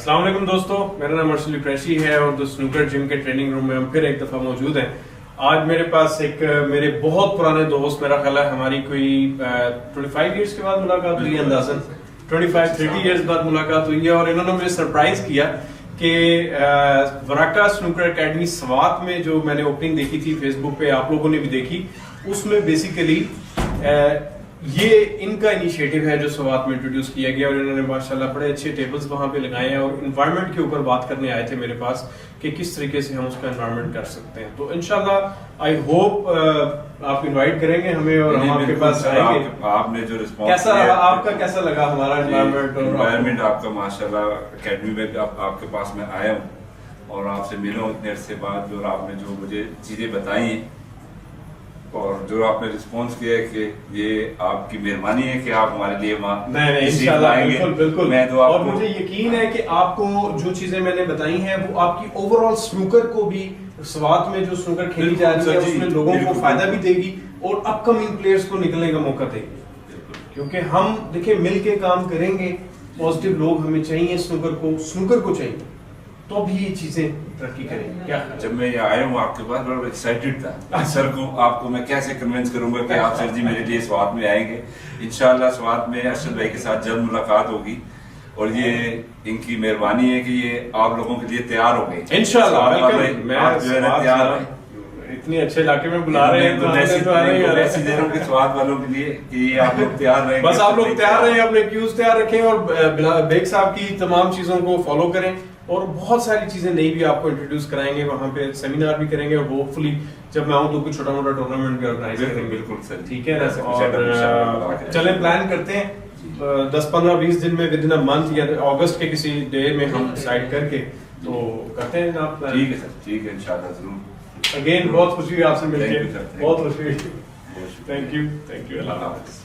अस्सलाम वालेकुम दोस्तों, मेरा नाम अर्शली कुरैशी है और द स्नूकर जिम के ट्रेनिंग रूम में हम फिर एक दफा मौजूद हैं। आज मेरे पास एक मेरे बहुत पुराने दोस्त, मेरा ख्याल है हमारी कोई 25 इयर्स के बाद मुलाकात हुई है, अंदाजन 25-30 इयर्स बाद मुलाकात हुई है। और इन्होंने मुझे सरप्राइज किया कि वराका स्नूकर एकेडमी स्वात में जो मैंने ओपनिंग देखी थी फेसबुक पे, आप लोगों ने भी देखी, उसमें बेसिकली ये इनका इनिशिएटिव है जो स्वात में इंट्रोड्यूस किया गया और इन्होंने माशाल्लाह बड़े अच्छे टेबल्स वहां पे लगाए हैं और इन्वायरमेंट के ऊपर बात करने आए थे मेरे पास कि किस तरीके से हम उसका इन्वायरमेंट कर सकते हैं। तो इंशाल्लाह आई होप आप इनवाइट करेंगे हमें और हम आपके पास आएंगे। आपने जो रिस्पॉन्स कैसा रहा, आपका कैसा लगा हमारा इन्वायरमेंट आपका माशाल्लाह एकेडमी में आपके पास मैं आया हूँ और आपसे मिला हूँ इतने अरसे बाद, और आपने जो मुझे चीजें बताई हैं और जो आपने रिस्पॉन्स किया है कि ये आपकी मेहरबानी है कि आप हमारे लिए नहीं इंशाल्लाह बिल्कुल बिल्कुल। मैं तो और मुझे यकीन है कि आपको जो चीजें मैंने बताई हैं वो आपकी ओवरऑल स्नूकर को भी, स्वात में जो स्नूकर खेली जा रही है उसमें लोगों को फायदा भी देगी और अपकमिंग प्लेयर्स को निकलने का मौका देगी। क्योंकि हम देखिए मिल के काम करेंगे, पॉजिटिव लोग हमें चाहिए, स्नूकर को चाहिए, तो भी ये चीजें तरक्की करेंगी। क्या जब मैं यहाँ आया हूँ आपके पास बड़ा एक्साइटेड था सर को, आपको मैं कैसे कन्विंस करूंगा कि आप सर जी मेरे लिए स्वात में आएंगे। इंशाल्लाह स्वात में अरशद भाई के साथ जल्द मुलाकात होगी और ये इनकी मेहरबानी है कि ये आप लोगों के लिए तैयार हो गए इंशाल्लाह। आप जो है ना तैयार हैं, इतने अच्छे इलाके में बुला रहे हैं तो स्वाद वालों के लिए कि आप लोग तैयार रहें, बस आप लोग तैयार रहें, अपने क्यूज तैयार रखें और बेग साहब की तमाम चीजों को फॉलो करें और बहुत सारी चीजें नई भी आपको इंट्रोड्यूस कराएंगे। वहां पे सेमिनार भी करेंगे और होपफुली जब मैं आऊं तो कुछ छोटा मोटा टूर्नामेंट भी ऑर्गेनाइज करेंगे। बिल्कुल सर, ठीक है ना। और चलें प्लान करते हैं 10-15-20 दिन में, विद इन अ मंथ या अगस्त के किसी डे में हम डिसाइड करके तो करते हैं ना प्लान। ठीक है सर, ठीक है इंशाल्लाह जरूर। अगेन बहुत खुशी हुई आपसे मिलकर, Thank you, sir. बहुत खुशी हुई। थैंक यू, अल्लाह हाफ़िज़।